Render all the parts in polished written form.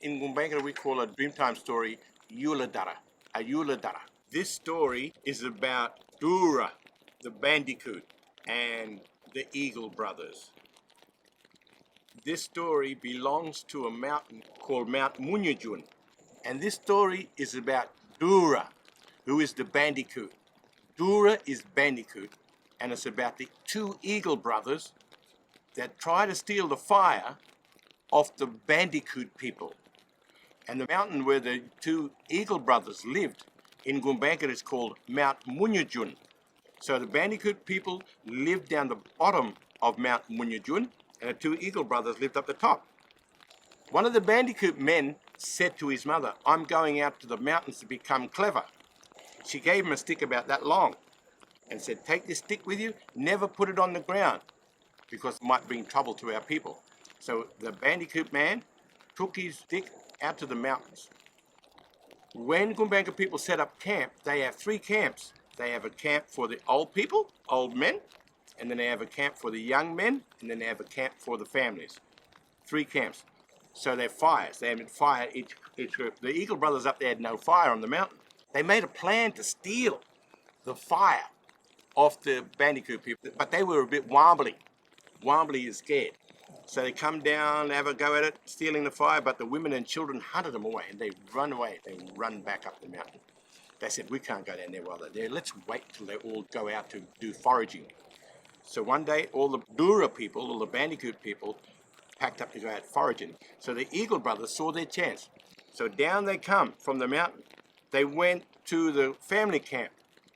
In Gumbaynggirr, we call a Dreamtime story Yuladara, a Yuladara. This story is about Duura, the bandicoot, and the Eagle brothers. This story belongs to a mountain called Mount Munyajun. And this story is about Duura, who is the bandicoot. Duura is bandicoot, and it's about the two Eagle brothers that try to steal the fire off the bandicoot people. And the mountain where the two Eagle brothers lived in Gumbaynggirr is called Mount Munyajun. So the bandicoot people lived down the bottom of Mount Munyajun, and the two Eagle brothers lived up the top. One of the bandicoot men said to his mother, "I'm going out to the mountains to become clever." She gave him a stick about that long and said, "Take this stick with you, never put it on the ground because it might bring trouble to our people." So the bandicoot man took his stick out to the mountains. When Gumbaynggirr people set up camp, they have three camps. They have a camp for the old people, old men, and then they have a camp for the young men, and then they have a camp for the families. Three camps. So they have fires. They had fire each group. The Eagle brothers up there had no fire on the mountain. They made a plan to steal the fire off the bandicoot people, but they were a bit wobbly. Wobbly is scared. So they come down, have a go at it, stealing the fire, but the women and children hunted them away, and they run away. They run back up the mountain. They said, "We can't go down there while they're there. Let's wait till they all go out to do foraging." So one day, all the Duura people, all the bandicoot people, packed up to go out foraging. So the Eagle brothers saw their chance. So down they come from the mountain. They went to the family camp.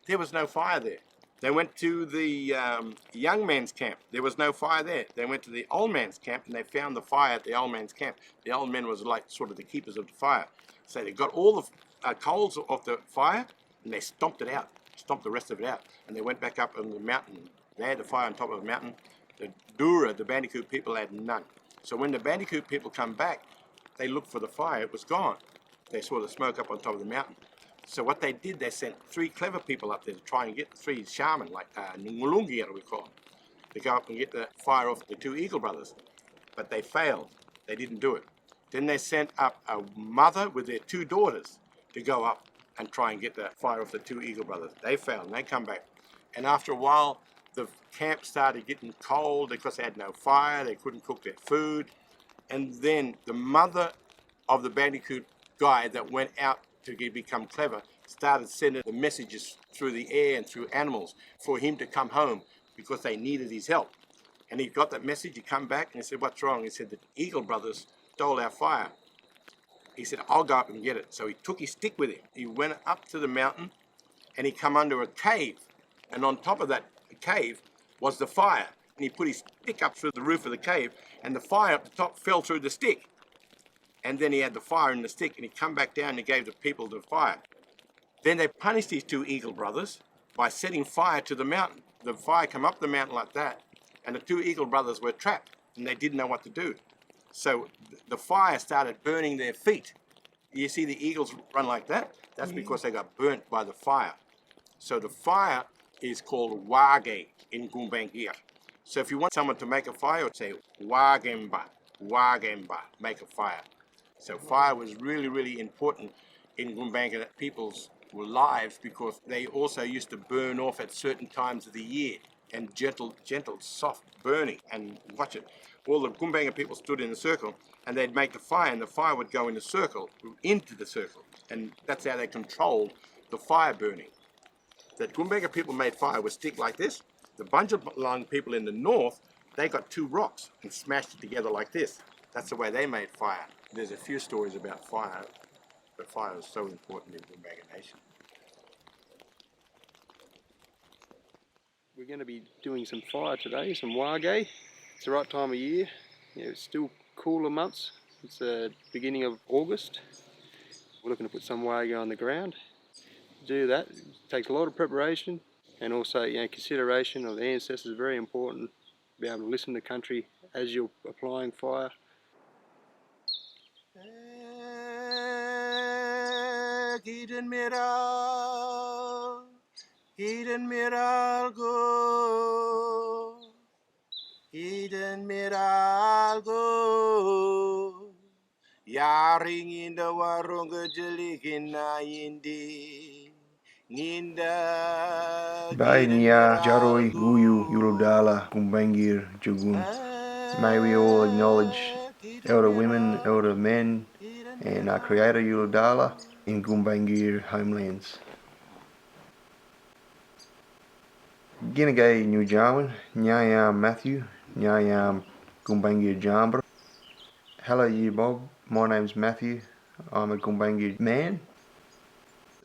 There was no fire there. They went to the young man's camp. There was no fire there. They went to the old man's camp, and they found the fire at the old man's camp. The old man was like sort of the keepers of the fire. So they got all the coals of the fire, and they stomped it out, stomped the rest of it out. And they went back up on the mountain. They had the fire on top of the mountain. The Duura, the bandicoot people, had none. So when the bandicoot people come back, they looked for the fire. It was gone. They saw the smoke up on top of the mountain. So what they did, they sent three clever people up there to try and get three shaman, like Gumbaynggirr we call them, to go up and get the fire off the two Eagle brothers. But they failed. They didn't do it. Then they sent up a mother with their two daughters to go up and try and get the fire off the two Eagle brothers. They failed, and they come back. And after a while, the camp started getting cold because they had no fire. They couldn't cook their food. And then the mother of the bandicoot guy that went out to become clever started sending the messages through the air and through animals for him to come home because they needed his help. And he got that message. He come back and he said, "What's wrong?" He said, "The Eagle brothers stole our fire." He said, "I'll go up and get it." So he took his stick with him. He went up to the mountain and he come under a cave. And on top of that cave was the fire. And he put his stick up through the roof of the cave, and the fire up the top fell through the stick. And then he had the fire in the stick, and he come back down and he gave the people the fire. Then they punished these two Eagle brothers by setting fire to the mountain. The fire came up the mountain like that, and the two Eagle brothers were trapped, and they didn't know what to do. So the fire started burning their feet. You see the eagles run like that? That's because they got burnt by the fire. So the fire is called wage in Gumbaynggirr. So if you want someone to make a fire, say wagemba, wagemba, make a fire. So fire was really, really important in Gumbaynggirr people's lives because they also used to burn off at certain times of the year, and gentle, soft burning. And watch it. All the Gumbaynggirr people stood in a circle, and they'd make the fire, and the fire would go in a circle, into the circle. And that's how they controlled the fire burning. That Gumbaynggirr people made fire with stick like this. The Bunjalung people in the north, they got two rocks and smashed it together like this. That's the way they made fire. There's a few stories about fire, but fire is so important in Gumbaynggirr Nation. We're going to be doing some fire today, some wage. It's the right time of year. It's still cooler months. It's the beginning of August. We're looking to put some wage on the ground. To do that, it takes a lot of preparation, and also consideration of the ancestors is very important. Be able to listen to country as you're applying fire. Eden miral go, Eden miral go, Yaring inda warunga jeligina yindi. Ninda Bai Nia Jaroi Uyu Giragu. Uludala Gumbaynggirr Jugun. May we all acknowledge elder women, elder men, and our creator Uludala in Gumbaynggirr Homelands. Ginagay New Jarwin, Nyayam Matthew, Nyayam Gumbaynggirr Jambra. Hello you Bob, my name's Matthew. I'm a Gumbaynggirr man.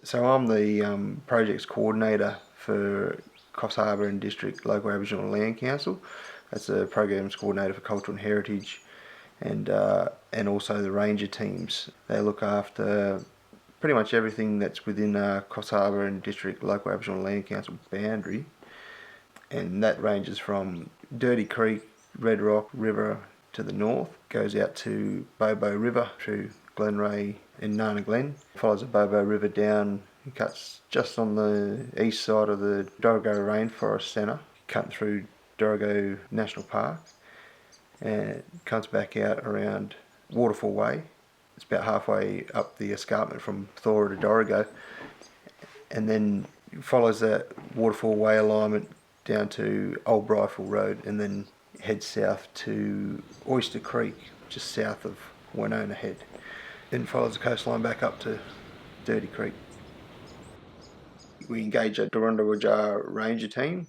So I'm the projects coordinator for Coffs Harbour and District Local Aboriginal Land Council. That's the programs coordinator for cultural and heritage, and also the ranger teams. They look after pretty much everything that's within Coffs Harbour and District Local Aboriginal Land Council boundary, and that ranges from Dirty Creek, Red Rock River to the north, goes out to Bobo River through Glenray and Nana Glen, follows the Bobo River down, cuts just on the east side of the Dorrigo Rainforest Centre, cut through Dorrigo National Park, and comes back out around Waterfall Way. It's about halfway up the escarpment from Thora to Dorrigo, and then follows that Waterfall Way alignment down to Old Bryful Road, and then heads south to Oyster Creek, just south of Winona Head. Then follows the coastline back up to Dirty Creek. We engage a Duura Ranger team,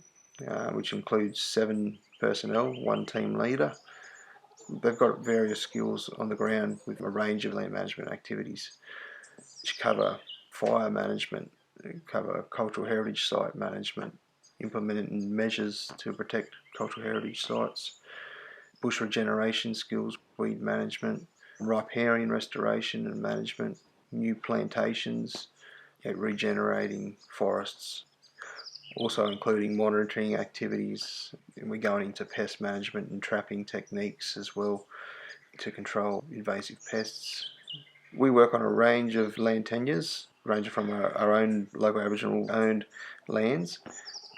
which includes 7 personnel, 1 team leader. They've got various skills on the ground with a range of land management activities, which cover fire management, cover cultural heritage site management, implementing measures to protect cultural heritage sites, bush regeneration skills, weed management, riparian restoration and management, new plantations, regenerating forests, also including monitoring activities, and we're going into pest management and trapping techniques as well to control invasive pests. We work on a range of land tenures, ranging from our own local Aboriginal owned lands,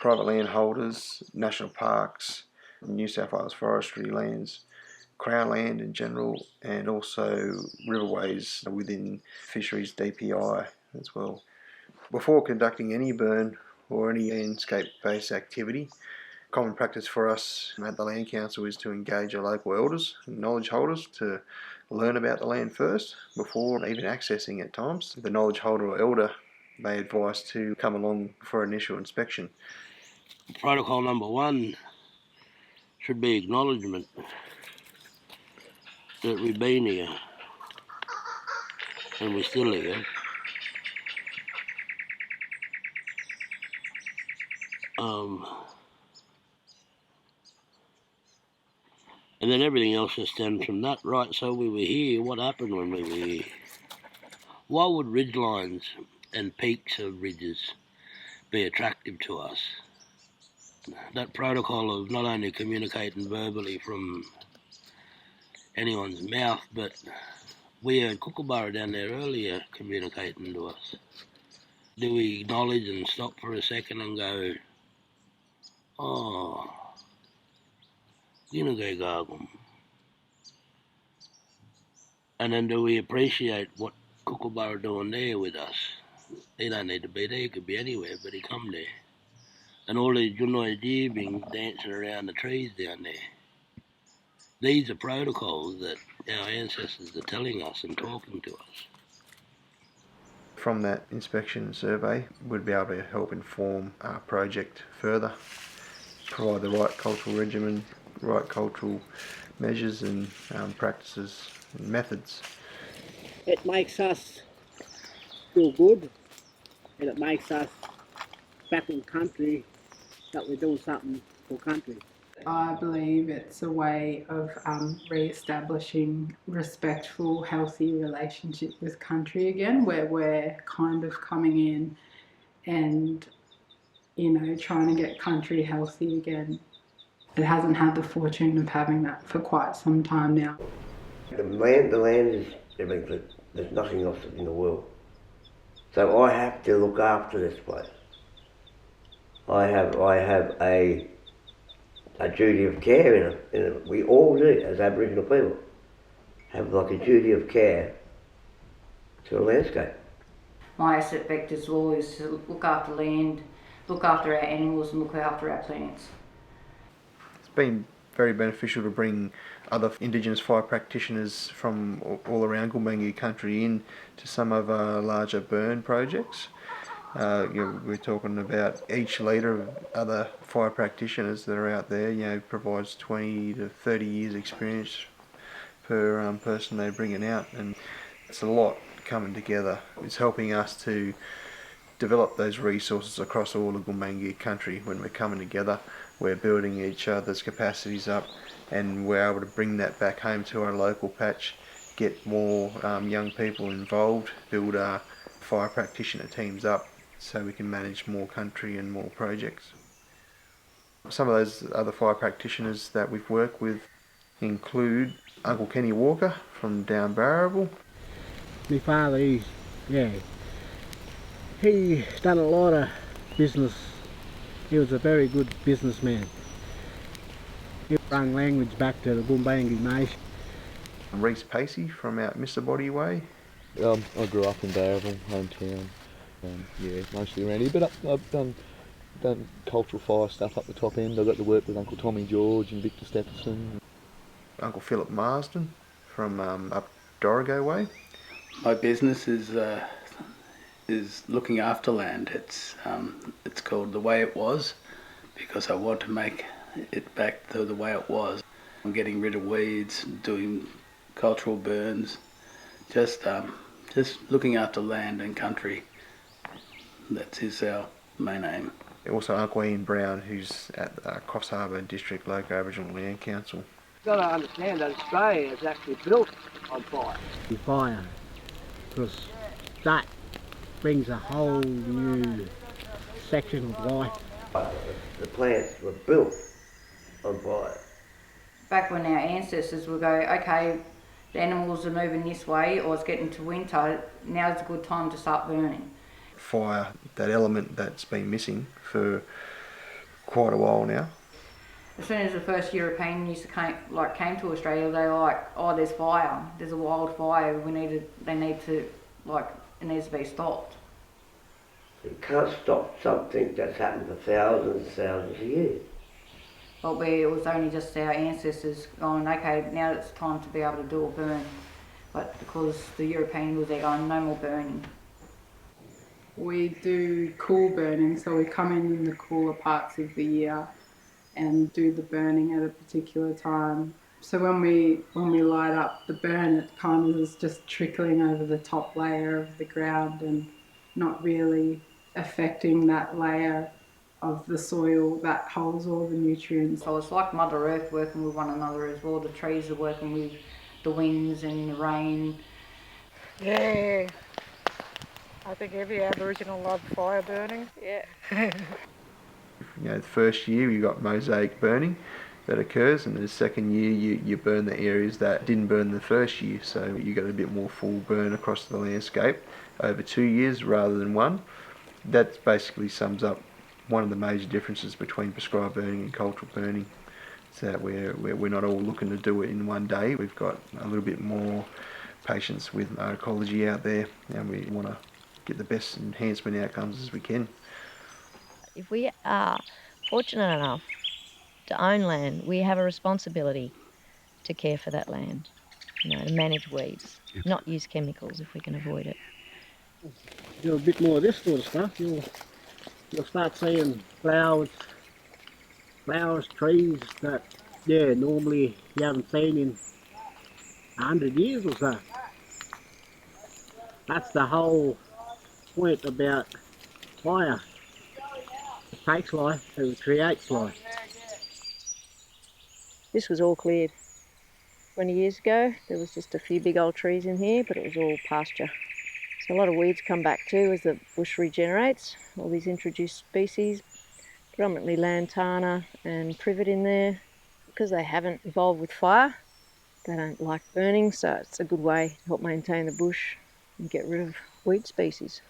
private land holders, national parks, New South Wales forestry lands, Crown land in general, and also riverways within fisheries DPI as well. Before conducting any burn or any landscape-based activity, common practice for us at the Land Council is to engage our local elders and knowledge holders to learn about the land first before even accessing at times. The knowledge holder or elder may advise to come along for initial inspection. Protocol number 1 should be acknowledgement that we've been here and we're still here. And then everything else just stems from that, right? So we were here, what happened when we were here? Why would ridge lines and peaks of ridges be attractive to us? That protocol of not only communicating verbally from anyone's mouth, but we heard Kookaburra down there earlier communicating to us. Do we acknowledge and stop for a second and go, oh, Ginagay. And then do we appreciate what Kookaburra doing there with us? He don't need to be there, he could be anywhere, but he come there. And all these Junoi deer being dancing around the trees down there. These are protocols that our ancestors are telling us and talking to us. From that inspection and survey, we'd be able to help inform our project further, provide the right cultural regimen, right cultural measures and practices and methods. It makes us feel good, and it makes us back in country that we're doing something for country. I believe it's a way of re-establishing respectful, healthy relationship with country again, where we're kind of coming in and, trying to get country healthy again. It hasn't had the fortune of having that for quite some time now. The land is everything. There's nothing else in the world. So I have to look after this place. I have a duty of care in it. We all do as Aboriginal people. have like a duty of care to a landscape. My asset vectors law is to look after land, look after our animals and look after our plants. It's been very beneficial to bring other Indigenous fire practitioners from all around Gumbaynggirr country in to some of our larger burn projects. We're talking about each leader of other fire practitioners that are out there, provides 20 to 30 years experience per person they're bringing out, and it's a lot coming together. It's helping us to develop those resources across all of Gumbaynggirr country. When we're coming together, we're building each other's capacities up, and we're able to bring that back home to our local patch, get more young people involved, build our fire practitioner teams up so we can manage more country and more projects. Some of those other fire practitioners that we've worked with include Uncle Kenny Walker from down Garriirl. My father, he done a lot of business. He was a very good businessman. He brought language back to the Gumbaynggirr nation. Reese Pacey from out Mr. Body Way. I grew up in Garriirl, hometown. Mostly around here, but I've done cultural fire stuff up the top end. I got to work with Uncle Tommy George and Victor Stephenson. Uncle Philip Marsden from up Duura way. My business is looking after land. It's called The Way It Was because I want to make it back to the way it was. I'm getting rid of weeds, doing cultural burns, just looking after land and country. That is our main aim. Also Uncle Ian Brown, who's at Coffs Harbour District Local Aboriginal Land Council. You've got to understand that Australia is actually built on fire. Fire, because that brings a whole new section of life. The plants were built on fire. Back when our ancestors would go, okay, the animals are moving this way or it's getting to winter, now's a good time to start burning. Fire, that element that's been missing for quite a while now. As soon as the first Europeans came to Australia, they were like, oh, there's fire, there's a wildfire, it needs to be stopped. You can't stop something that's happened for thousands and thousands of years. But it was only just our ancestors going, okay, now it's time to be able to do a burn. But because the Europeans were there going, no more burning. We do cool burning, so we come in the cooler parts of the year and do the burning at a particular time. So when we light up the burn, it kind of is just trickling over the top layer of the ground and not really affecting that layer of the soil that holds all the nutrients. So it's like Mother Earth working with one another as well. The trees are working with the winds and the rain. Yeah. I think every Aboriginal loves fire burning. Yeah. The first year you got mosaic burning that occurs, and the second year you burn the areas that didn't burn the first year, so you got a bit more full burn across the landscape over 2 years rather than one. That basically sums up one of the major differences between prescribed burning and cultural burning. So that we're not all looking to do it in one day. We've got a little bit more patience with our ecology out there, and we want to get the best enhancement outcomes as we can. If we are fortunate enough to own land, we have a responsibility to care for that land, to manage weeds, not use chemicals if we can avoid it. Do a bit more of this sort of stuff, you'll start seeing flowers, trees that normally you haven't seen in 100 years or so. That's the whole point about fire. It takes life and it creates life. This was all cleared 20 years ago. There was just a few big old trees in here, but it was all pasture. So a lot of weeds come back too as the bush regenerates. All these introduced species, predominantly lantana and privet in there. Because they haven't evolved with fire, they don't like burning, so it's a good way to help maintain the bush and get rid of weed species.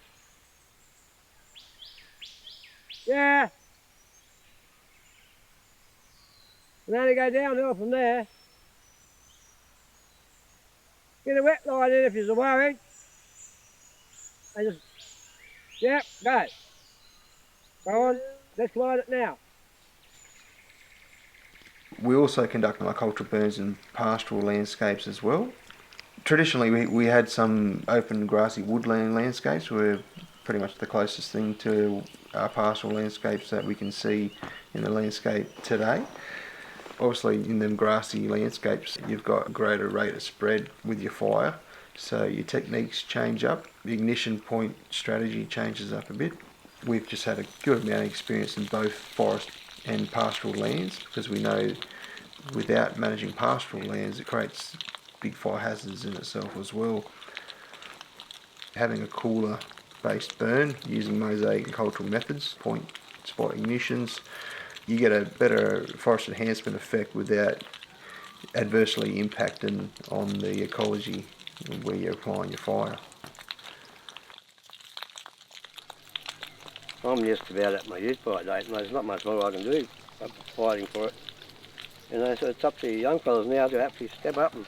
Yeah. And then you go downhill from there. Get a wet line in if you're worried. And just, yeah, go. Go on, let's line it now. We also conduct monoculture burns in pastoral landscapes as well. Traditionally, we had some open grassy woodland landscapes were pretty much the closest thing to our pastoral landscapes that we can see in the landscape today. Obviously, in them grassy landscapes, you've got a greater rate of spread with your fire, so your techniques change up. The ignition point strategy changes up a bit. We've just had a good amount of experience in both forest and pastoral lands, because we know without managing pastoral lands, it creates big fire hazards in itself as well. Having a cooler based burn using mosaic and cultural methods, point spot ignitions, you get a better forest enhancement effect without adversely impacting on the ecology where you're applying your fire. I'm just about at my use by date, and there's not much more I can do but fighting for it. You know, so it's up to young fellas now to actually step up and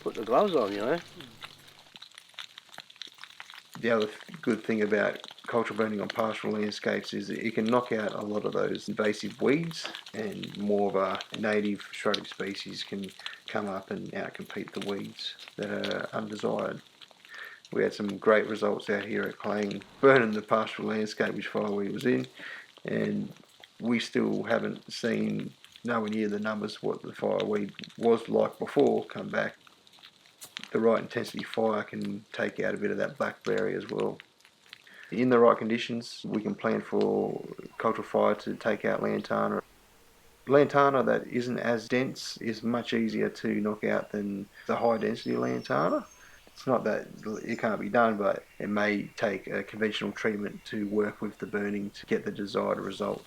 put the gloves on, you know. The other good thing about cultural burning on pastoral landscapes is that you can knock out a lot of those invasive weeds, and more of a native shrubby species can come up and outcompete the weeds that are undesired. We had some great results out here at Clang burning the pastoral landscape which fireweed was in, and we still haven't seen nowhere near the numbers what the fireweed was like before come back. The right intensity fire can take out a bit of that blackberry as well. In the right conditions, we can plan for cultural fire to take out lantana. Lantana that isn't as dense is much easier to knock out than the high density lantana. It's not that it can't be done, but it may take a conventional treatment to work with the burning to get the desired result.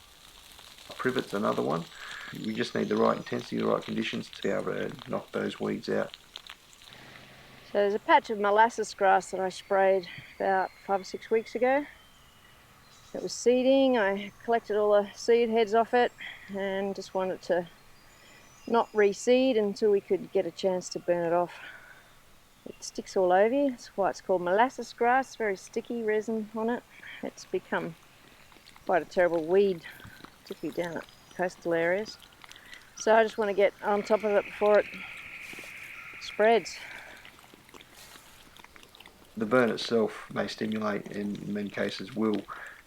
Privet's another one. We just need the right intensity, the right conditions to be able to knock those weeds out. So there's a patch of molasses grass that I sprayed about 5 or 6 weeks ago. It was seeding. I collected all the seed heads off it and just wanted to not reseed until we could get a chance to burn it off. It sticks all over you. That's why it's called molasses grass. Very sticky resin on it. It's become quite a terrible weed, particularly down at coastal areas. So I just want to get on top of it before it spreads. The burn itself may stimulate, and in many cases will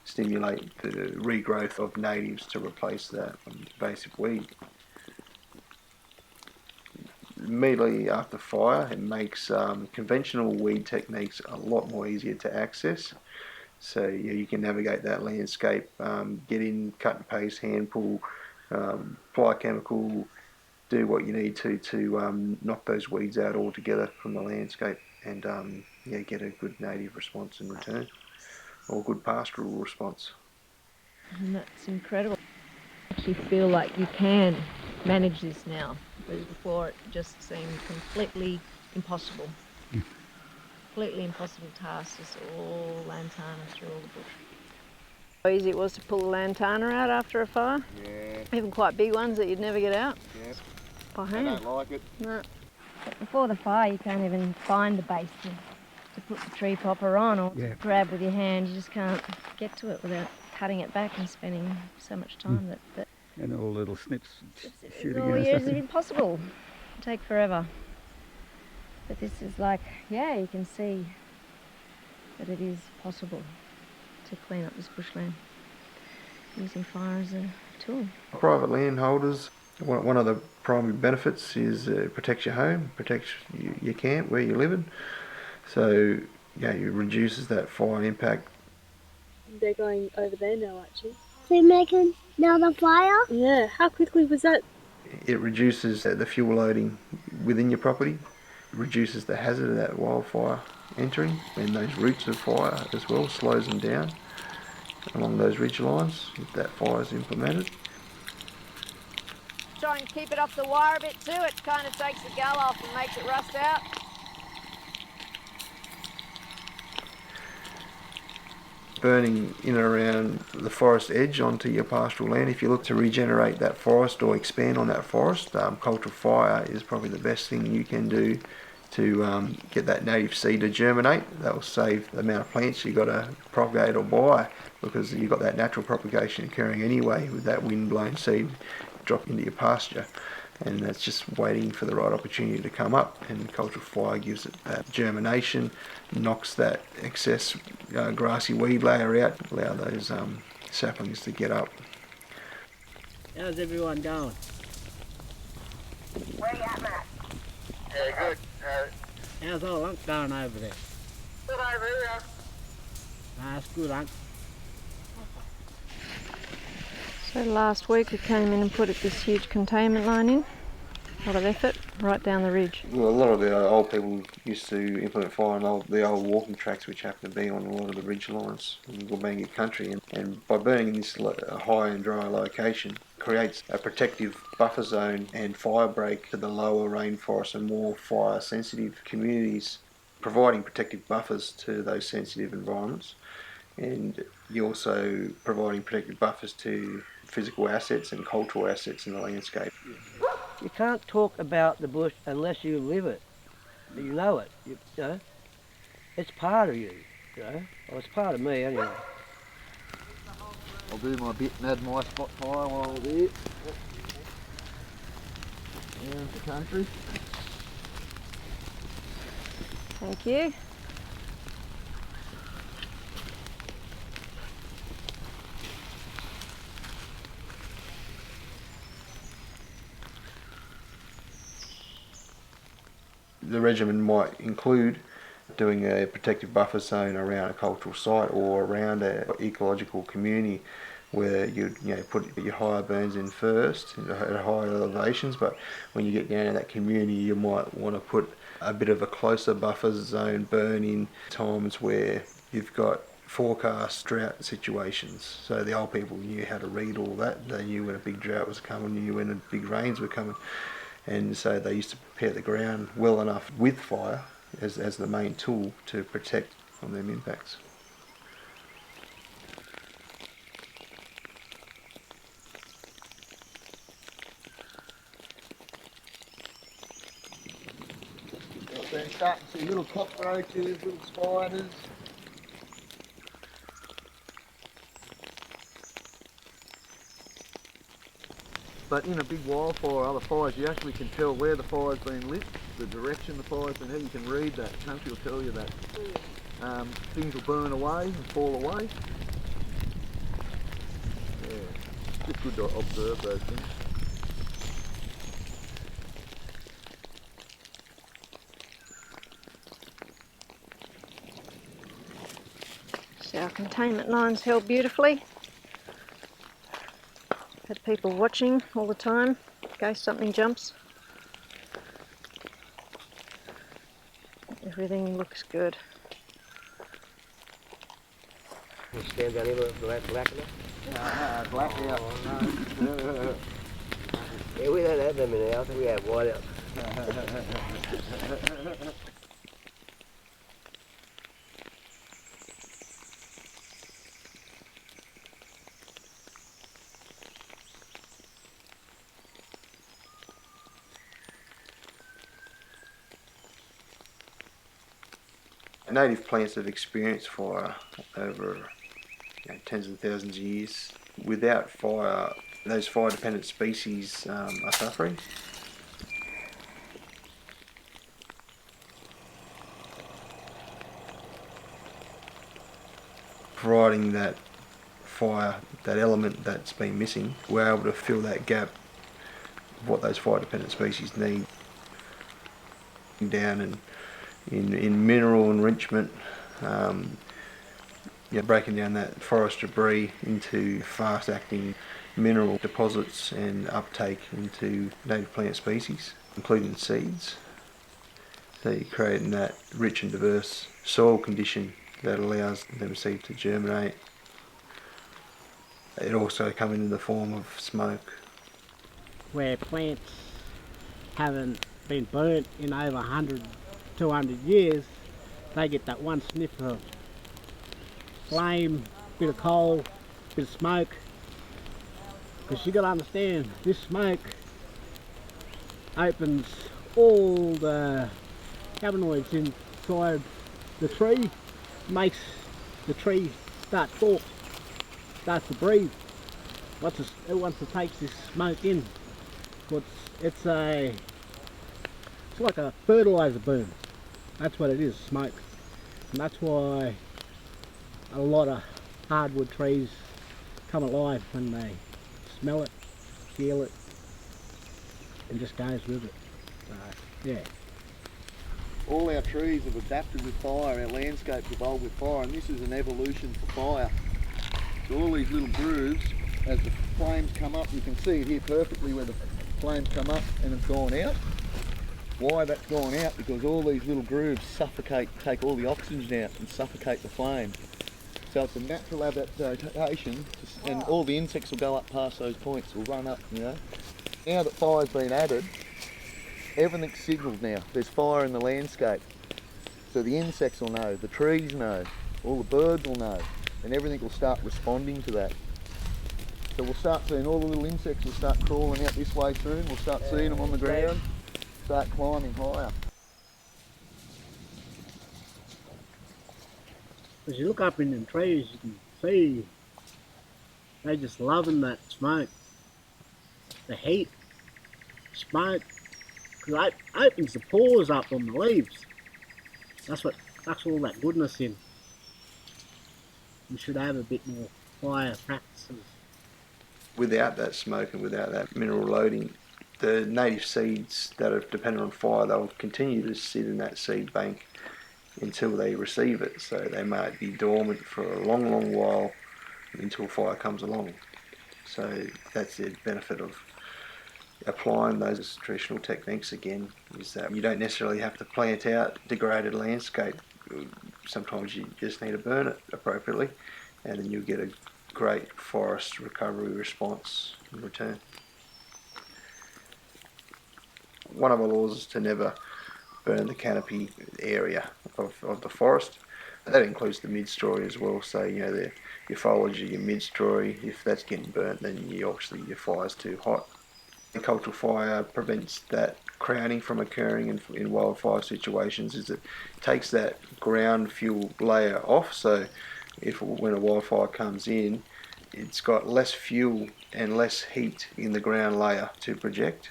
stimulate the regrowth of natives to replace that invasive weed. Immediately after fire, it makes conventional weed techniques a lot more easier to access. So yeah, you can navigate that landscape, get in, cut and paste, hand pull, apply chemical, do what you need to knock those weeds out altogether from the landscape, and yeah, get a good native response in return, or a good pastoral response. And that's incredible. I actually feel like you can manage this now, whereas before it just seemed completely impossible. Completely impossible task, just all lantana through all the bush. How easy it was to pull the lantana out after a fire? Yeah. Even quite big ones that you'd never get out? Yeah. By I hand? don't like it. No. But before the fire, you can't even find the base to put the tree popper on or grab with your hand. You just can't get to it without cutting it back and spending so much time that And all little snips shooting oh, out. yeah, it's impossible. It'll take forever. But this is like, yeah, you can see that it is possible to clean up this bushland using fire as a tool. Private landholders, one of the primary benefits is it protects your home, protects your camp where you're living. So yeah, it reduces that fire impact. They're going over there now, actually. They're making another fire? Yeah, how quickly was that? It reduces the fuel loading within your property, reduces the hazard of that wildfire entering, and those roots of fire as well, slows them down along those ridge lines if that fire is implemented. Try and keep it off the wire a bit too. It kind of takes the gull off and makes it rust out. Burning in and around the forest edge onto your pastoral land, if you look to regenerate that forest or expand on that forest, cultural fire is probably the best thing you can do to get that native seed to germinate. That will save the amount of plants you've got to propagate or buy, because you've got that natural propagation occurring anyway with that wind-blown seed drop into your pasture. And that's just waiting for the right opportunity to come up, and cultural fire gives it that germination, knocks that excess grassy weed layer out, allow those saplings to get up. How's everyone going? Where you at, Matt? Yeah, good. How's old Unc going over there? Good over here. That's good, Unc. So last week we came in and put this huge containment line in. A lot of effort, right down the ridge. Well, a lot of the old people used to implement fire on the old walking tracks, which happen to be on a lot of the ridge lines in Gumbaynggirr country, and by burning in this high and dry location, creates a protective buffer zone and fire break to the lower rainforest and more fire sensitive communities, providing protective buffers to those sensitive environments. And you're also providing protective buffers to physical assets and cultural assets in the landscape. You can't talk about the bush unless you live it. You know it. You know, it's part of you. You know, well, it's part of me anyway. I'll do my bit and add my spot fire while I'm there. Down the country. Thank you. The regimen might include doing a protective buffer zone around a cultural site or around an ecological community where you put your higher burns in first at higher elevations, but when you get down to that community you might want to put a bit of a closer buffer zone burn in times where you've got forecast drought situations. So the old people knew how to read all that. They knew when a big drought was coming, knew when the big rains were coming. And so they used to prepare the ground well enough with fire as the main tool to protect from them impacts. Then starting to see little cockroaches, little spiders. But in a big wildfire, other fires, you actually can tell where the fire's been lit, the direction the fire's been hit. You can read that. Country will tell you that. Things will burn away and fall away. Yeah, it's good to observe those things. So our containment line's held beautifully. Had people watching all the time in case something jumps. Everything looks good. You stand down here with black enough? Black out. No. Yeah, we don't have them in the house, we have white out. Native plants have experienced fire over tens of thousands of years. Without fire, those fire-dependent species are suffering. Providing that fire, that element that's been missing, we're able to fill that gap of what those fire-dependent species need. Down and in mineral enrichment, breaking down that forest debris into fast-acting mineral deposits and uptake into native plant species, including seeds. So you're creating that rich and diverse soil condition that allows them seed to germinate. It also comes in the form of smoke. Where plants haven't been burnt in over 100, 200 years, they get that one sniff of flame, bit of coal, bit of smoke. Because you got to understand, this smoke opens all the cannabinoids inside the tree, makes the tree start talk, starts to breathe. Once it takes this smoke in, it's like a fertilizer burn. That's what it is, smoke. And that's why a lot of hardwood trees come alive when they smell it, feel it, and just goes with it. So, yeah. All our trees have adapted with fire, our landscape's evolved with fire, and this is an evolution for fire. So all these little grooves, as the flames come up, you can see it here perfectly where the flames come up and have gone out. Why that's gone out? Because all these little grooves suffocate, take all the oxygen out and suffocate the flame. So it's a natural adaptation, and all the insects will go up past those points, will run up, you know. Now that fire's been added, everything's signalled now. There's fire in the landscape. So the insects will know, the trees know, all the birds will know, and everything will start responding to that. So we'll start seeing all the little insects will start crawling out this way soon. We'll start seeing them on the ground, start climbing higher. As you look up in them trees, you can see they're just loving that smoke, the heat, smoke, because it opens the pores up on the leaves. That's all that goodness in. We should have a bit more fire practices. Without that smoke and without that mineral loading, the native seeds that are dependent on fire, they'll continue to sit in that seed bank until they receive it. So they might be dormant for a long, long while until fire comes along. So that's the benefit of applying those traditional techniques again, is that you don't necessarily have to plant out degraded landscape. Sometimes you just need to burn it appropriately, and then you'll get a great forest recovery response in return. One of our laws is to never burn the canopy area of the forest. That includes the mid-story as well, so you know your foliage, your mid-story, if that's getting burnt, then obviously your fire's too hot. Cultural fire prevents that crowding from occurring in wildfire situations, is it takes that ground fuel layer off, so when a wildfire comes in, it's got less fuel and less heat in the ground layer to project,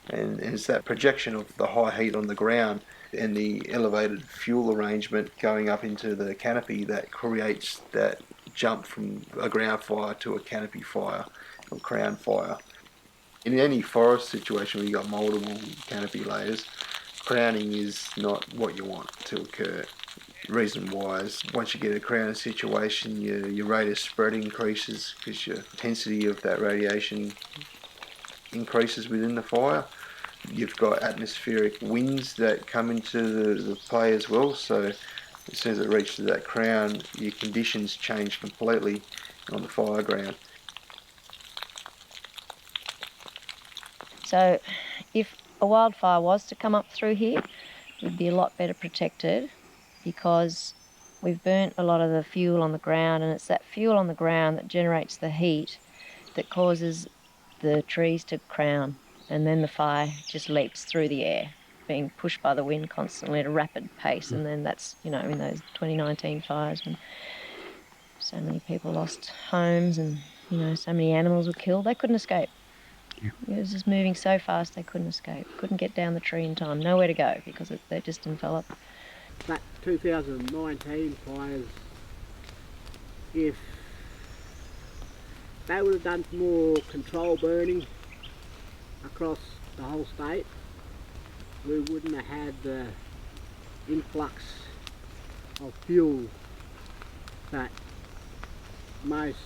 and it's that projection of the high heat on the ground and the elevated fuel arrangement going up into the canopy that creates that jump from a ground fire to a canopy fire or crown fire. In any forest situation where you've got multiple canopy layers, crowning is not what you want to occur. Reason why is once you get a crowning situation, your rate of spread increases because your intensity of that radiation increases within the fire. You've got atmospheric winds that come into the play as well, so as soon as it reaches that crown, your conditions change completely on the fire ground. So if a wildfire was to come up through here, we'd be a lot better protected because we've burnt a lot of the fuel on the ground, and it's that fuel on the ground that generates the heat that causes the trees to crown, and then the fire just leaps through the air, being pushed by the wind constantly at a rapid pace. And then that's, you know, in those 2019 fires when so many people lost homes and, you know, so many animals were killed, they couldn't escape. It was just moving so fast they couldn't escape, couldn't get down the tree in time, nowhere to go because they just enveloped. That 2019 fires, if they would have done more control burning across the whole state, we wouldn't have had the influx of fuel that most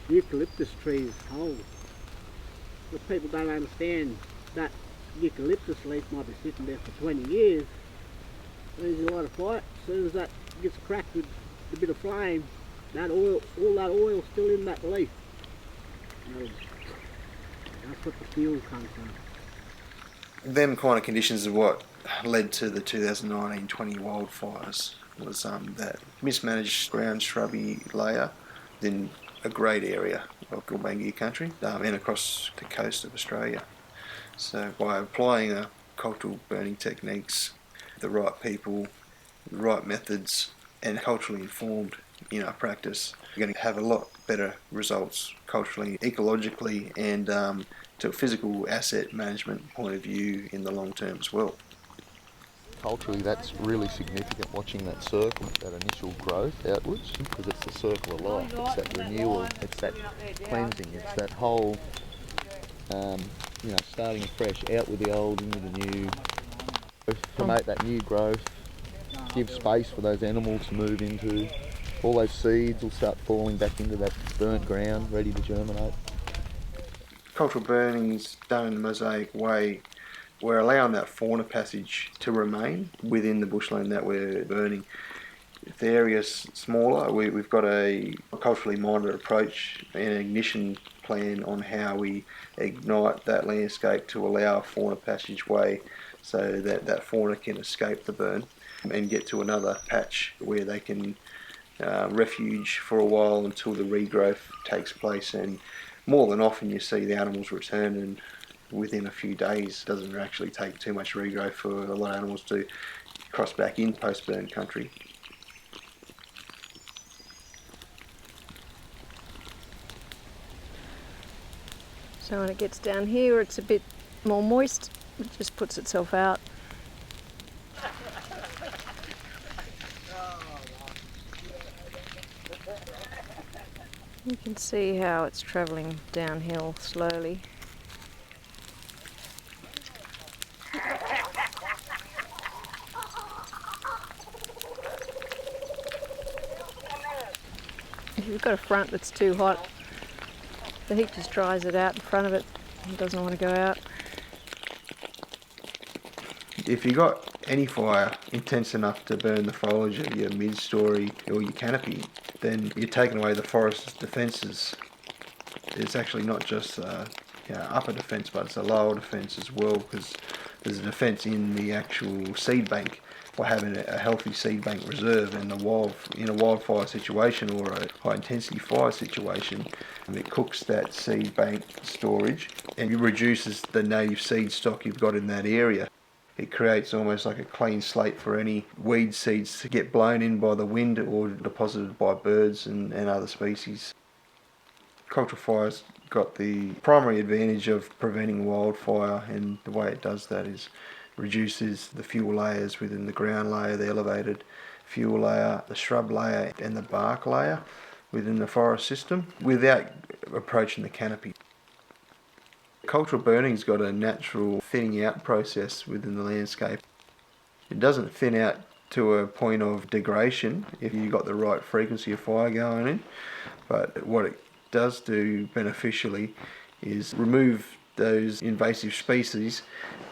eucalyptus trees hold. But people don't understand that eucalyptus leaf might be sitting there for 20 years. There's a lot of fire. As soon as that gets cracked with a bit of flame, that oil, all that oil's still in that leaf. That's what the fuel comes from. Them kind of conditions are what led to the 2019-20 wildfires. Was that mismanaged ground shrubby layer in a great area of Gumbaynggirr country and across the coast of Australia. So by applying cultural burning techniques, the right people, the right methods, and culturally informed in our practice, you're going to have a lot better results culturally, ecologically, and to a physical asset management point of view in the long term as well. Culturally, that's really significant, watching that circle, that initial growth outwards, because it's the circle of life. It's that renewal, it's that cleansing, it's that whole, starting fresh, out with the old, into the new, promote that new growth, give space for those animals to move into. All those seeds will start falling back into that burnt ground, ready to germinate. Cultural burning's done in a mosaic way. We're allowing that fauna passage to remain within the bushland that we're burning. If the area's smaller, we've got a culturally minded approach and an ignition plan on how we ignite that landscape to allow a fauna passageway so that that fauna can escape the burn and get to another patch where they can refuge for a while until the regrowth takes place. And more than often you see the animals return, and within a few days. It doesn't actually take too much regrowth for a lot of animals to cross back in post-burn country. So when it gets down here where it's a bit more moist, it just puts itself out. You can see how it's travelling downhill slowly. If you've got a front that's too hot, the heat just dries it out in front of it. It doesn't want to go out. If you got any fire intense enough to burn the foliage of your mid-story or your canopy, then you're taking away the forest's defences. It's actually not just upper defence, but it's a lower defence as well, because there's a defence in the actual seed bank by having a healthy seed bank reserve. And in a wildfire situation or a high intensity fire situation, it cooks that seed bank storage and it reduces the native seed stock you've got in that area. It creates almost like a clean slate for any weed seeds to get blown in by the wind or deposited by birds and other species. Cultural fire's got the primary advantage of preventing wildfire, and the way it does that is reduces the fuel layers within the ground layer, the elevated fuel layer, the shrub layer and the bark layer within the forest system without approaching the canopy. Cultural burning's got a natural thinning out process within the landscape. It doesn't thin out to a point of degradation if you've got the right frequency of fire going in, but what it does do beneficially is remove those invasive species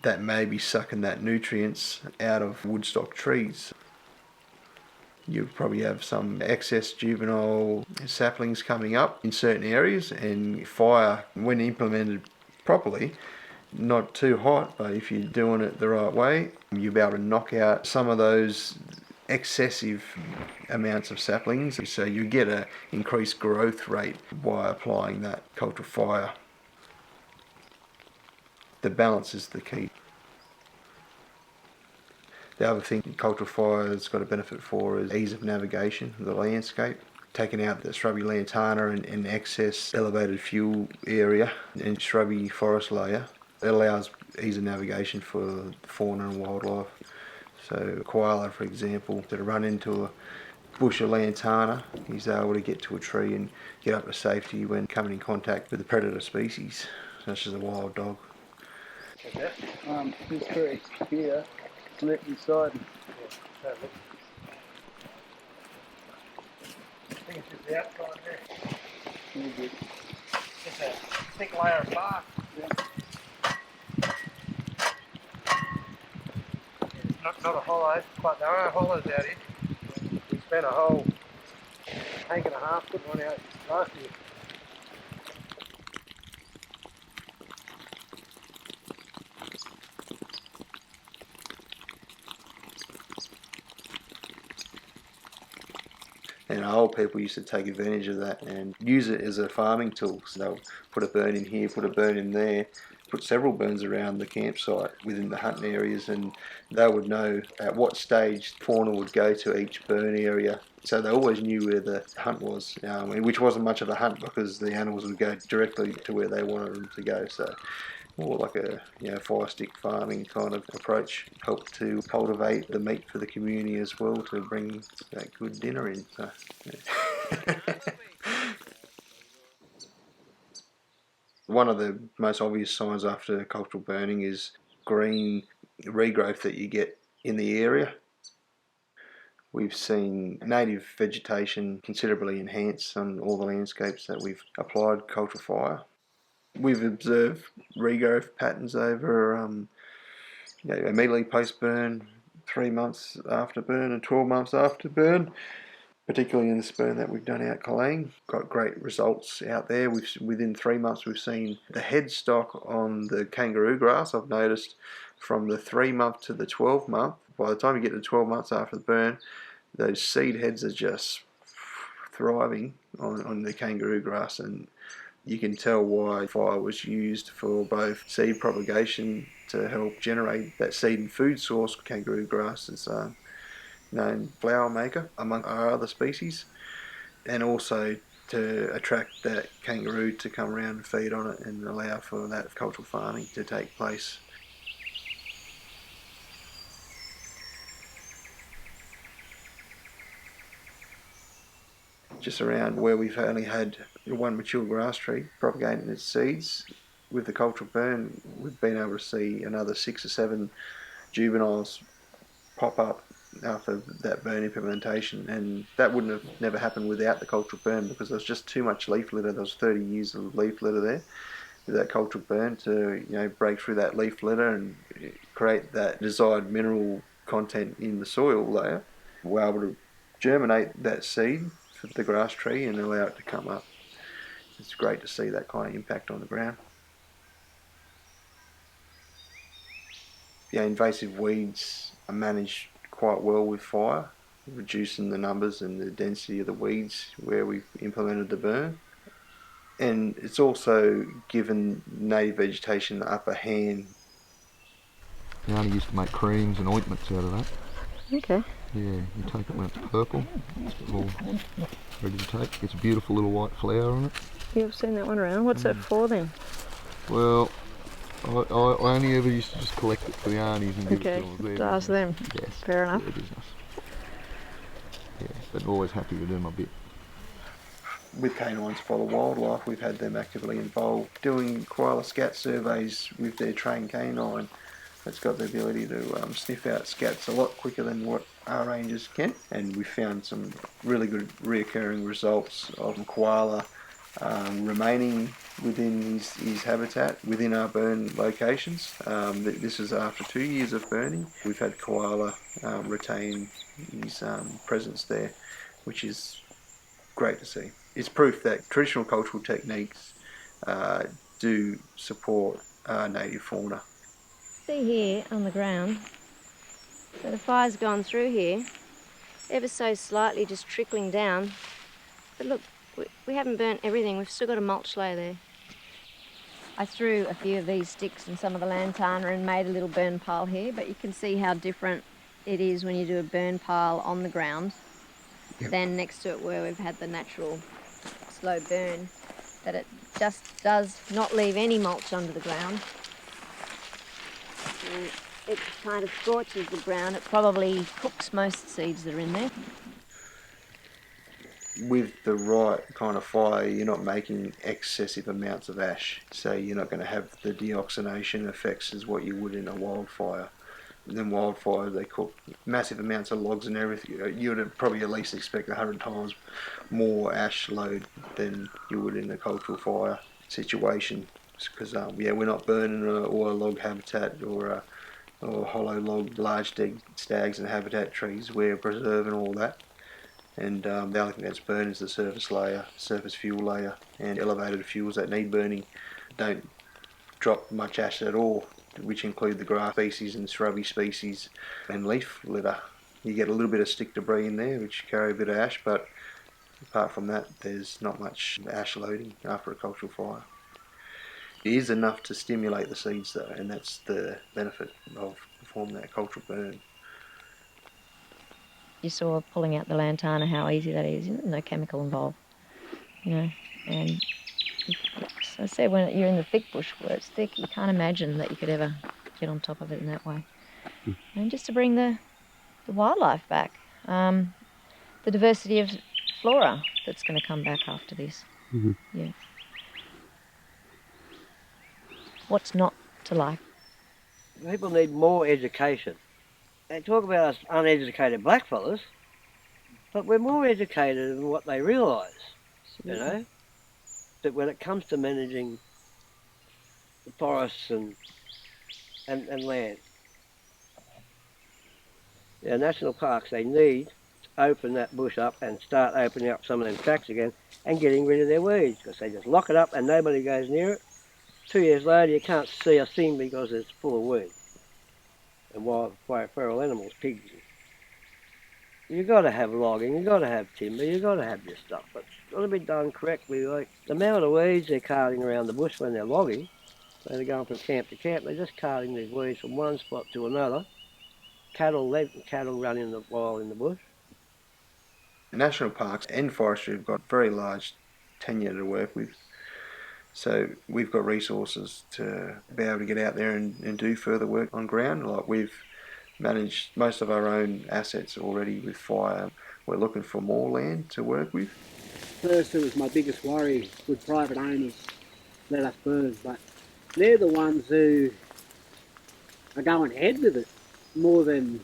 that may be sucking that nutrients out of woodstock trees. You probably have some excess juvenile saplings coming up in certain areas, and fire, when implemented properly, not too hot, but if you're doing it the right way, you'll be able to knock out some of those excessive amounts of saplings, so you get an increased growth rate by applying that cultural fire. The balance is the key. The other thing cultural fire has got a benefit for is ease of navigation of the landscape. Taking out the shrubby lantana and excess elevated fuel area and shrubby forest layer, it allows ease of navigation for fauna and wildlife. So a koala, for example, to run into a bush of lantana, he's able to get to a tree and get up to safety when coming in contact with the predator species, such as a wild dog. This tree here, it's lit inside. I think it's just the outside there. Just a thick layer of bark. It's not a hollow, but there are hollows out here. We spent a whole tank and a half putting one out last year. And old people used to take advantage of that and use it as a farming tool. So they'll put a burn in here, put a burn in there, put several burns around the campsite within the hunting areas, and they would know at what stage fauna would go to each burn area. So they always knew where the hunt was, which wasn't much of a hunt because the animals would go directly to where they wanted them to go. So more like a fire stick farming kind of approach, helped to cultivate the meat for the community as well to bring that good dinner in. So, yeah. One of the most obvious signs after cultural burning is green regrowth that you get in the area. We've seen native vegetation considerably enhanced on all the landscapes that we've applied cultural fire. We've observed regrowth patterns over immediately post-burn, 3 months after burn and 12 months after burn. Particularly in this burn that we've done out Gumbaynggirr, got great results out there. Within 3 months we've seen the headstock on the kangaroo grass. I've noticed from the 3 month to the 12 month, by the time you get to 12 months after the burn, those seed heads are just thriving on the kangaroo grass, and you can tell why fire was used for both seed propagation to help generate that seed and food source. Kangaroo grass is known flower maker among our other species, and also to attract that kangaroo to come around and feed on it and allow for that cultural farming to take place. Just around where we've only had one mature grass tree propagating its seeds, with the cultural burn we've been able to see another 6 or 7 juveniles pop up after that burn implementation, and that wouldn't have never happened without the cultural burn, because there's just too much leaf litter. There was 30 years of leaf litter there with that cultural burn to break through that leaf litter and create that desired mineral content in the soil layer. We're able to germinate that seed for the grass tree and allow it to come up. It's great to see that kind of impact on the ground. Invasive weeds are managed quite well with fire, reducing the numbers and the density of the weeds where we've implemented the burn. And it's also given native vegetation the upper hand. We only used to make creams and ointments out of that. Okay. Yeah, you take it when it's purple, it's all ready to take. It's a beautiful little white flower on it. Yeah, I've seen that one around. What's that for then? Well, I only ever used to just collect it for the aunties and give it to them. To ask them. Yes. Fair enough. Their business. Yeah, but always happy to do my bit. With Canines for the Wildlife, we've had them actively involved doing koala scat surveys with their trained canine. That's got the ability to sniff out scats a lot quicker than what our rangers can, and we found some really good reoccurring results of koala remaining within his habitat within our burn locations. This is after 2 years of burning. We've had koala retain his presence there, which is great to see. It's proof that traditional cultural techniques do support native fauna. See here on the ground, so the fire's gone through here, ever so slightly just trickling down. But look, we haven't burnt everything, we've still got a mulch layer there. I threw a few of these sticks and some of the lantana and made a little burn pile here, but you can see how different it is when you do a burn pile on the ground than next to it where we've had the natural slow burn, that it just does not leave any mulch under the ground. And it kind of scorches the ground. It probably cooks most seeds that are in there. With the right kind of fire, you're not making excessive amounts of ash, so you're not going to have the deoxination effects as what you would in a wildfire. In wildfire, they cook massive amounts of logs and everything. You would probably at least expect 100 times more ash load than you would in a cultural fire situation, because we're not burning a log habitat or hollow log, large dead stags and habitat trees. We're preserving all that, and the only thing that's burned is the surface layer, surface fuel layer, and elevated fuels that need burning don't drop much ash at all, which include the grass species and shrubby species and leaf litter. You get a little bit of stick debris in there which carry a bit of ash, but apart from that there's not much ash loading after a cultural fire. It is enough to stimulate the seeds though, and that's the benefit of performing that cultural burn. You saw pulling out the lantana how easy that is, no chemical involved, you know. And as I said, when you're in the thick bush where it's thick, you can't imagine that you could ever get on top of it in that way. And just to bring the wildlife back, the diversity of flora that's going to come back after this. Yeah. What's not to like? People need more education. They talk about us uneducated blackfellas, but we're more educated than what they realise, you know? That when it comes to managing the forests and land, national parks, they need to open that bush up and start opening up some of them tracks again and getting rid of their weeds, because they just lock it up and nobody goes near it. 2 years later you can't see a thing because it's full of weeds and wild feral animals, pigs. You've got to have logging, you've got to have timber, you've got to have this stuff, but it's got to be done correctly. Like the amount of weeds they're carting around the bush when they're logging, when they're going from camp to camp, they're just carting these weeds from one spot to another. Cattle running wild in the bush. National parks and forestry have got very large tenure to work with. So we've got resources to be able to get out there and do further work on ground. Like we've managed most of our own assets already with fire. We're looking for more land to work with. First, it was my biggest worry with private owners let us burn, but they're the ones who are going ahead with it more than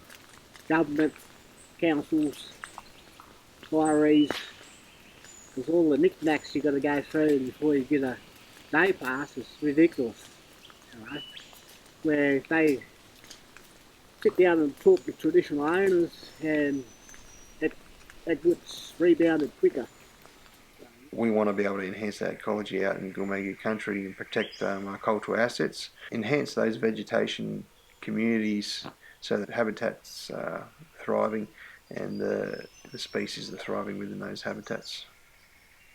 government, councils, fireys, because all the knickknacks you've got to go through before you get a day pass is ridiculous. Right? Where if they sit down and talk to traditional owners, and that gets rebounded quicker. We want to be able to enhance that ecology out in Gumbaynggirr country and protect our cultural assets, enhance those vegetation communities so that habitats are thriving and the species are thriving within those habitats.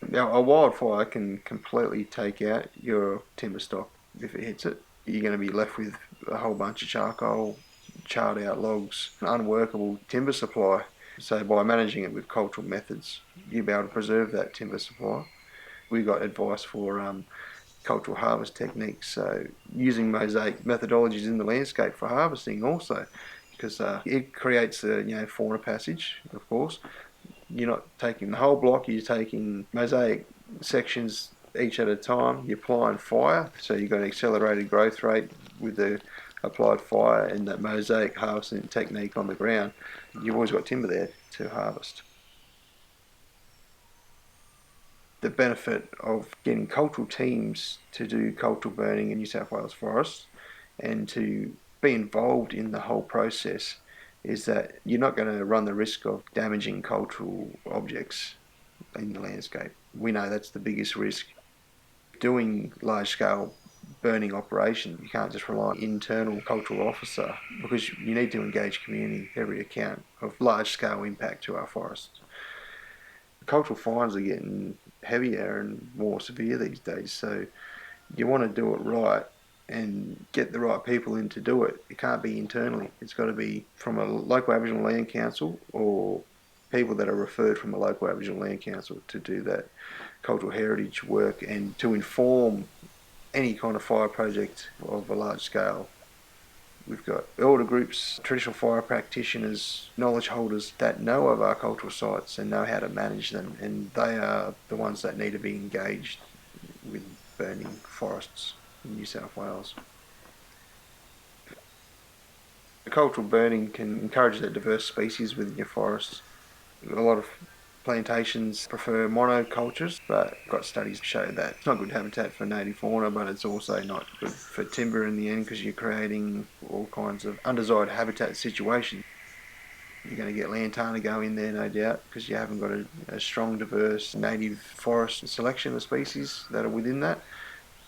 Now, a wildfire can completely take out your timber stock if it hits it. You're going to be left with a whole bunch of charcoal, charred out logs, an unworkable timber supply. So by managing it with cultural methods, you'll be able to preserve that timber supply. We've got advice for cultural harvest techniques, so using mosaic methodologies in the landscape for harvesting also, because it creates a fauna passage, of course. You're not taking the whole block, you're taking mosaic sections each at a time. You're applying fire, so you've got an accelerated growth rate with the applied fire and that mosaic harvesting technique on the ground. You've always got timber there to harvest. The benefit of getting cultural teams to do cultural burning in New South Wales forests and to be involved in the whole process is that you're not going to run the risk of damaging cultural objects in the landscape. We know that's the biggest risk. Doing large-scale burning operations, you can't just rely on an internal cultural officer, because you need to engage community every account of large-scale impact to our forests. Cultural fines are getting heavier and more severe these days, so you want to do it right and get the right people in to do it. It can't be internally. It's got to be from a local Aboriginal Land Council or people that are referred from a local Aboriginal Land Council to do that cultural heritage work and to inform any kind of fire project of a large scale. We've got elder groups, traditional fire practitioners, knowledge holders that know of our cultural sites and know how to manage them, and they are the ones that need to be engaged with burning forests in New South Wales. The cultural burning can encourage that diverse species within your forests. A lot of plantations prefer monocultures, but got studies to show that it's not good habitat for native fauna, but it's also not good for timber in the end, because you're creating all kinds of undesired habitat situations. You're going to get lantana go in there, no doubt, because you haven't got a strong, diverse native forest selection of species that are within that.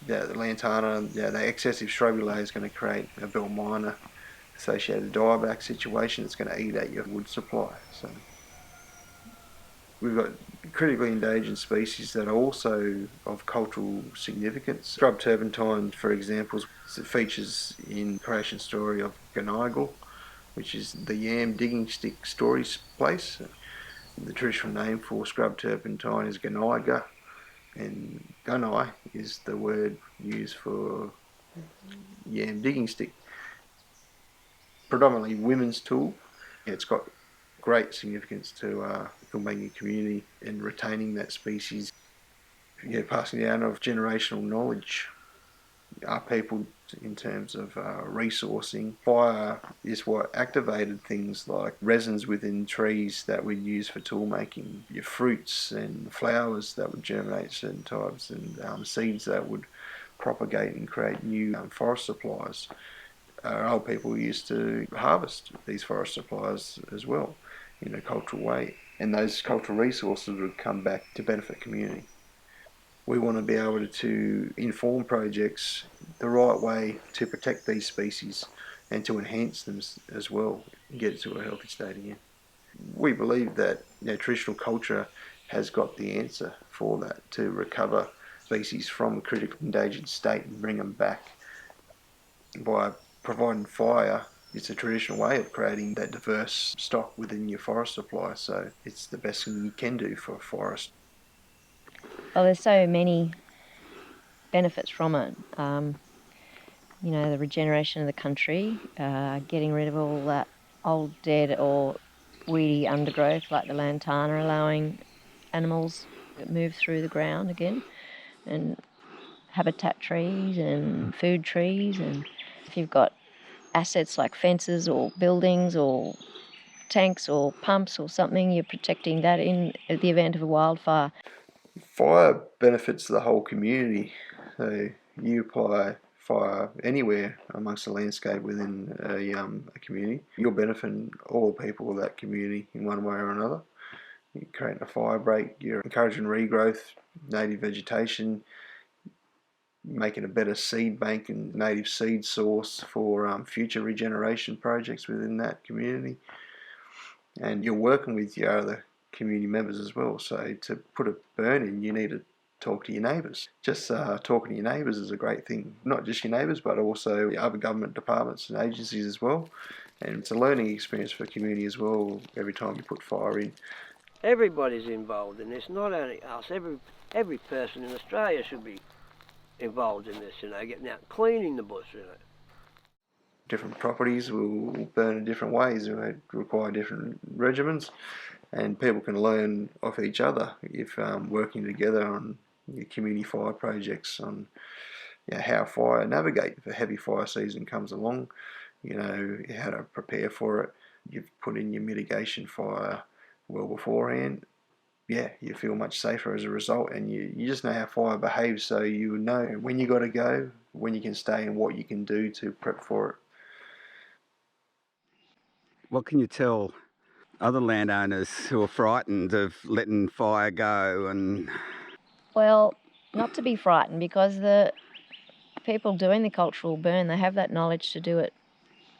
The lantana, the excessive shrubby layer is going to create a bell minor associated dieback situation that's going to eat at your wood supply. So We've got critically endangered species that are also of cultural significance. Scrub turpentine, for example, features in the creation story of Garriirl, which is the yam digging stick story place. The traditional name for scrub turpentine is Gumbaynggirr, and gunai is the word used for yam digging stick. Predominantly women's tool. It's got great significance to the Gumbaynggirr community in retaining that species. Passing down of generational knowledge. Our people, in terms of resourcing, fire is what activated things like resins within trees that we use for tool making, your fruits and flowers that would germinate certain types, and seeds that would propagate and create new forest supplies. Our old people used to harvest these forest supplies as well in a cultural way, and those cultural resources would come back to benefit community. We want to be able to inform projects the right way to protect these species and to enhance them as well and get it to a healthy state again. We believe that traditional culture has got the answer for that, to recover species from a critically endangered state and bring them back. By providing fire, it's a traditional way of creating that diverse stock within your forest supply, so it's the best thing you can do for a forest. Well, there's so many benefits from it. The regeneration of the country, getting rid of all that old dead or weedy undergrowth like the lantana, allowing animals to move through the ground again, and habitat trees and food trees. And if you've got assets like fences or buildings or tanks or pumps or something, you're protecting that in the event of a wildfire. Fire benefits the whole community. So you apply fire anywhere amongst the landscape within a community, you're benefiting all the people of that community in one way or another. You're creating a fire break, you're encouraging regrowth, native vegetation, making a better seed bank and native seed source for future regeneration projects within that community. And you're working with your other community members as well. So to put a burn in, you need to talk to your neighbours. Just talking to your neighbours is a great thing. Not just your neighbours, but also the other government departments and agencies as well. And it's a learning experience for the community as well every time you put fire in. Everybody's involved in this, not only us. Every person in Australia should be involved in this, getting out and cleaning the bush, Different properties will burn in different ways. They require different regimens, and people can learn off each other if working together on community fire projects, on how fire navigate if a heavy fire season comes along, how to prepare for it. You've put in your mitigation fire well beforehand. You feel much safer as a result, and you just know how fire behaves, so you know when you got to go, when you can stay, and what you can do to prep for it. What can you tell other landowners who are frightened of letting fire go? And Well, not to be frightened, because the people doing the cultural burn, they have that knowledge to do it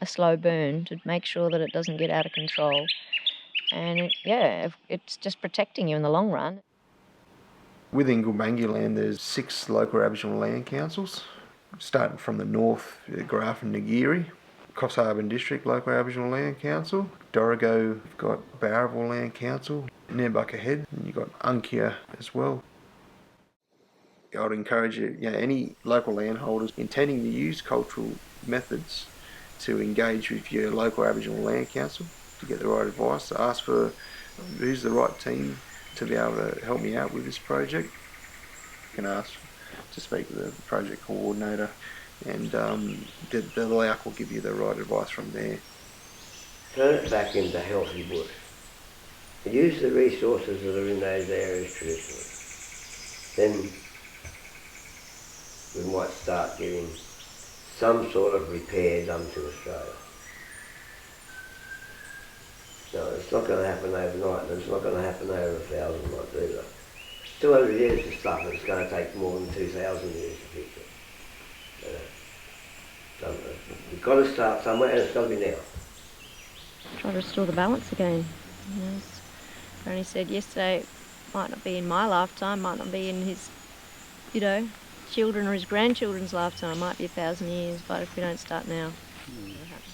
a slow burn, to make sure that it doesn't get out of control. And it's just protecting you in the long run. Within Gumbaynggirr land, there's 6 local Aboriginal land councils, starting from the north, Gumbaynggirr, Coffs Harbour District Local Aboriginal Land Council, Duura, you've got Garriirl Land Council, Nambucca Head, and you've got Unkia as well. I would encourage any local landholders intending to use cultural methods to engage with your local Aboriginal Land Council to get the right advice, to ask for who's the right team to be able to help me out with this project. You can ask to speak with the project coordinator, and the LAC will give you the right advice from there. Turn it back into healthy bush. Use the resources that are in those areas traditionally. Then we might start getting some sort of repair done to Australia. No, it's not going to happen overnight, and it's not going to happen over 1,000 months either. 200 years to stuff, and it's going to take more than 2,000 years to fix it. We've got to start somewhere, and it's got to be now. Try to restore the balance again. And he said yesterday, might not be in my lifetime, might not be in his, children or his grandchildren's lifetime, might be 1,000 years, but if we don't start now, it'll happen.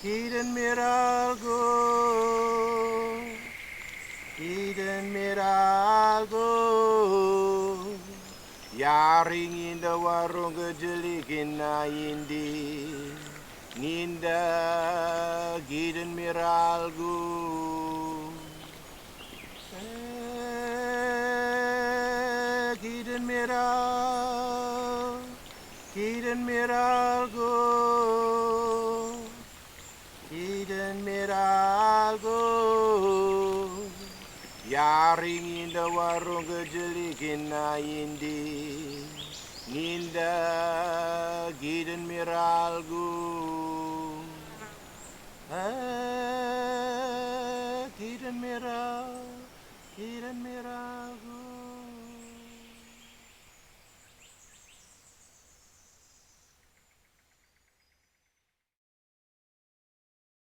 Eden miral go, Eden miral go. Yaring inda warung gejeligin na indi, Ninda Eden miral go. Eden miral go. Eden miral go. Yaring inda warung gejeligin na indi, Ninda Eden miral go. Eden miral go.